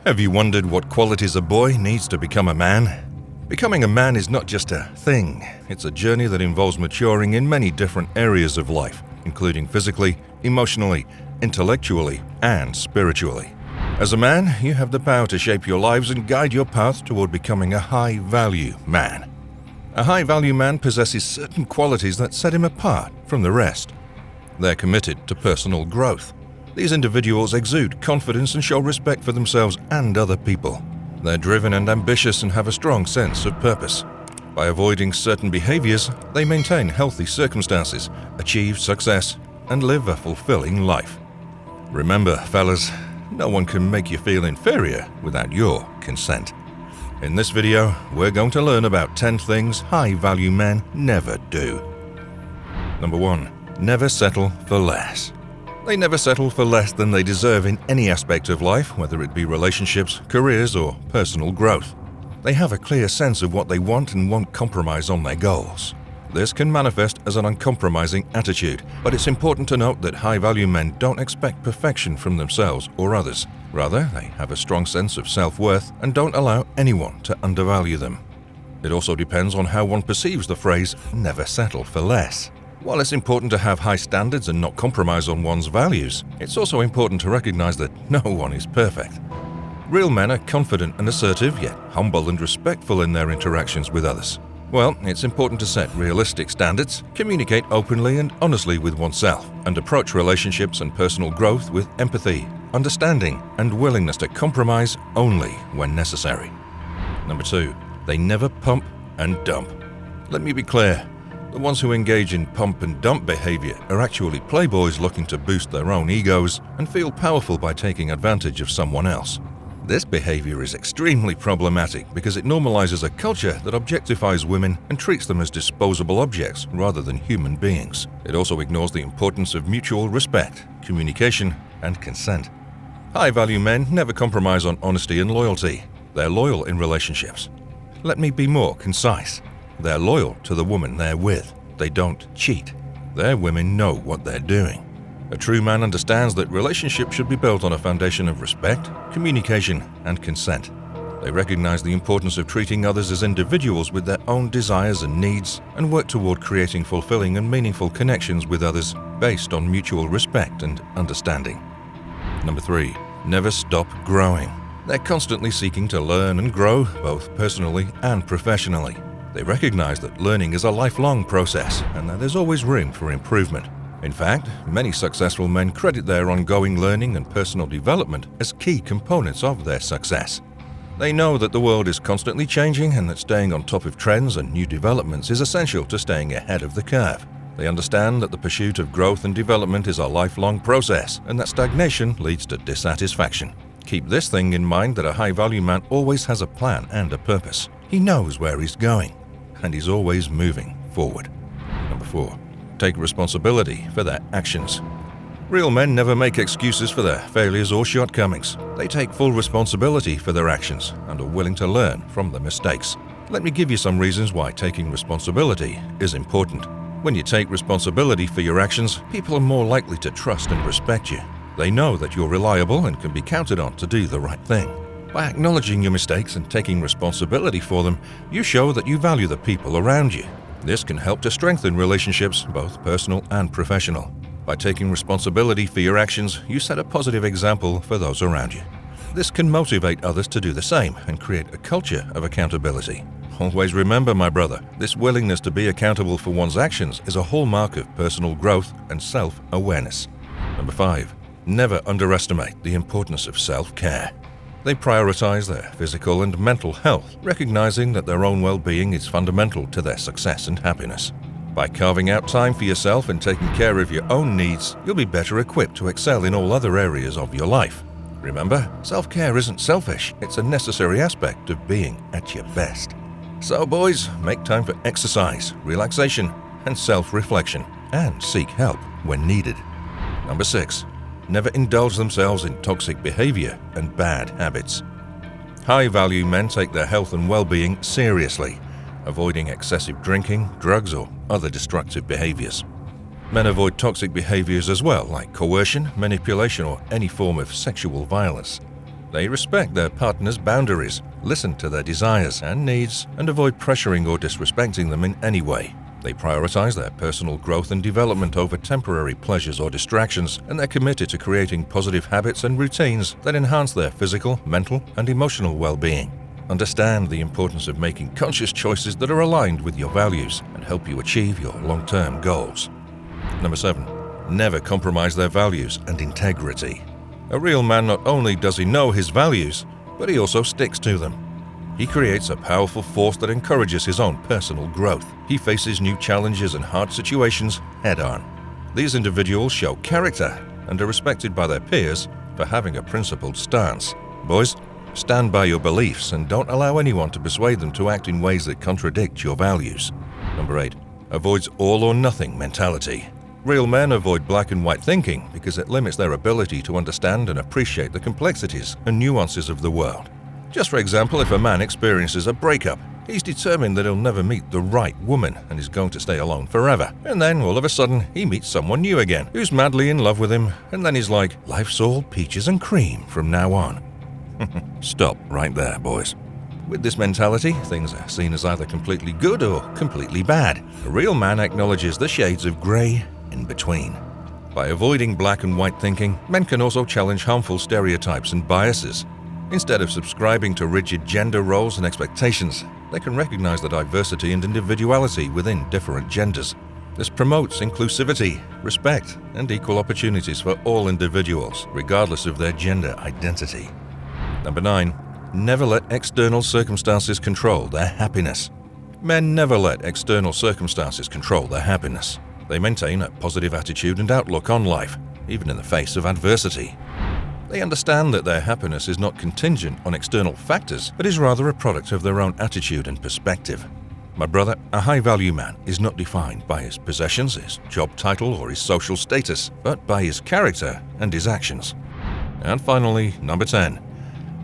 Have you wondered what qualities a boy needs to become a man? Becoming a man is not just a thing, it's a journey that involves maturing in many different areas of life, including physically, emotionally, intellectually, and spiritually. As a man, you have the power to shape your lives and guide your path toward becoming a high-value man. A high-value man possesses certain qualities that set him apart from the rest. They're committed to personal growth. These individuals exude confidence and show respect for themselves and other people. They're driven and ambitious and have a strong sense of purpose. By avoiding certain behaviors, they maintain healthy circumstances, achieve success, and live a fulfilling life. Remember, fellas, no one can make you feel inferior without your consent. In this video, we're going to learn about 10 things high-value men never do. Number 1. Never settle for less. They never settle for less than they deserve in any aspect of life, whether it be relationships, careers, or personal growth. They have a clear sense of what they want and won't compromise on their goals. This can manifest as an uncompromising attitude, but it's important to note that high-value men don't expect perfection from themselves or others. Rather, they have a strong sense of self-worth and don't allow anyone to undervalue them. It also depends on how one perceives the phrase, never settle for less. While it's important to have high standards and not compromise on one's values, it's also important to recognize that no one is perfect. Real men are confident and assertive, yet humble and respectful in their interactions with others. Well, it's important to set realistic standards, communicate openly and honestly with oneself, and approach relationships and personal growth with empathy, understanding, and willingness to compromise only when necessary. Number 2. They never pump and dump. Let me be clear. The ones who engage in pump and dump behavior are actually playboys looking to boost their own egos and feel powerful by taking advantage of someone else. This behavior is extremely problematic because it normalizes a culture that objectifies women and treats them as disposable objects rather than human beings. It also ignores the importance of mutual respect, communication, and consent. High-value men never compromise on honesty and loyalty. They're loyal in relationships. Let me be more concise. They're loyal to the woman they're with. They don't cheat. Their women know what they're doing. A true man understands that relationships should be built on a foundation of respect, communication, and consent. They recognize the importance of treating others as individuals with their own desires and needs, and work toward creating fulfilling and meaningful connections with others based on mutual respect and understanding. Number 3. Never stop growing. They're constantly seeking to learn and grow, both personally and professionally. They recognize that learning is a lifelong process and that there's always room for improvement. In fact, many successful men credit their ongoing learning and personal development as key components of their success. They know that the world is constantly changing and that staying on top of trends and new developments is essential to staying ahead of the curve. They understand that the pursuit of growth and development is a lifelong process and that stagnation leads to dissatisfaction. Keep this thing in mind that a high-value man always has a plan and a purpose. He knows where he's going, and he's always moving forward. Number 4. Take responsibility for their actions. Real men never make excuses for their failures or shortcomings. They take full responsibility for their actions and are willing to learn from their mistakes. Let me give you some reasons why taking responsibility is important. When you take responsibility for your actions, people are more likely to trust and respect you. They know that you're reliable and can be counted on to do the right thing. By acknowledging your mistakes and taking responsibility for them, you show that you value the people around you. This can help to strengthen relationships, both personal and professional. By taking responsibility for your actions, you set a positive example for those around you. This can motivate others to do the same and create a culture of accountability. Always remember, my brother, this willingness to be accountable for one's actions is a hallmark of personal growth and self-awareness. Number 5. Never underestimate the importance of self-care. They prioritize their physical and mental health, recognizing that their own well-being is fundamental to their success and happiness. By carving out time for yourself and taking care of your own needs, you'll be better equipped to excel in all other areas of your life. Remember, self-care isn't selfish, it's a necessary aspect of being at your best. So boys, make time for exercise, relaxation, and self-reflection, and seek help when needed. Number 6. Never indulge themselves in toxic behavior and bad habits. High-value men take their health and well-being seriously, avoiding excessive drinking, drugs, or other destructive behaviors. Men avoid toxic behaviors as well, like coercion, manipulation, or any form of sexual violence. They respect their partner's boundaries, listen to their desires and needs, and avoid pressuring or disrespecting them in any way. They prioritize their personal growth and development over temporary pleasures or distractions, and they're committed to creating positive habits and routines that enhance their physical, mental, and emotional well-being. Understand the importance of making conscious choices that are aligned with your values and help you achieve your long-term goals. Number 7. Never compromise their values and integrity. A real man not only does he know his values, but he also sticks to them. He creates a powerful force that encourages his own personal growth. He faces new challenges and hard situations head-on. These individuals show character and are respected by their peers for having a principled stance. Boys, stand by your beliefs and don't allow anyone to persuade them to act in ways that contradict your values. Number 8. Avoids all-or-nothing mentality. Real men avoid black and white thinking because it limits their ability to understand and appreciate the complexities and nuances of the world. Just for example, if a man experiences a breakup, he's determined that he'll never meet the right woman and is going to stay alone forever. And then, all of a sudden, he meets someone new again, who's madly in love with him, and then he's like, life's all peaches and cream from now on. Stop right there, boys. With this mentality, things are seen as either completely good or completely bad. A real man acknowledges the shades of grey in between. By avoiding black and white thinking, men can also challenge harmful stereotypes and biases. Instead of subscribing to rigid gender roles and expectations, they can recognize the diversity and individuality within different genders. This promotes inclusivity, respect, and equal opportunities for all individuals, regardless of their gender identity. Number 9. Never let external circumstances control their happiness. Men never let external circumstances control their happiness. They maintain a positive attitude and outlook on life, even in the face of adversity. They understand that their happiness is not contingent on external factors, but is rather a product of their own attitude and perspective. My brother, a high-value man is not defined by his possessions, his job title, or his social status, but by his character and his actions. And finally, number 10.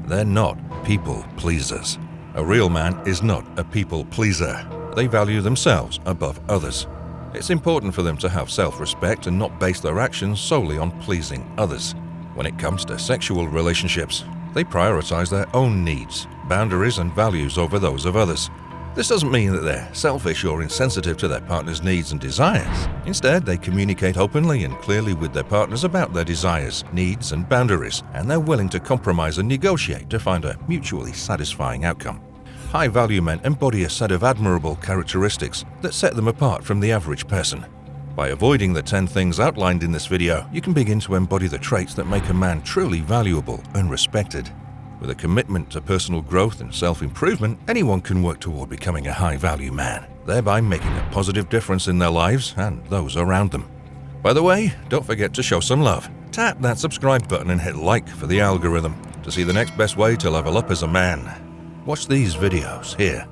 They're not people pleasers. A real man is not a people pleaser. They value themselves above others. It's important for them to have self-respect and not base their actions solely on pleasing others. When it comes to sexual relationships, they prioritize their own needs, boundaries, and values over those of others. This doesn't mean that they're selfish or insensitive to their partner's needs and desires. Instead, they communicate openly and clearly with their partners about their desires, needs, and boundaries, and they're willing to compromise and negotiate to find a mutually satisfying outcome. High-value men embody a set of admirable characteristics that set them apart from the average person. By avoiding the 10 things outlined in this video, you can begin to embody the traits that make a man truly valuable and respected. With a commitment to personal growth and self-improvement, anyone can work toward becoming a high-value man, thereby making a positive difference in their lives and those around them. By the way, don't forget to show some love. Tap that subscribe button and hit like for the algorithm to see the next best way to level up as a man. Watch these videos here.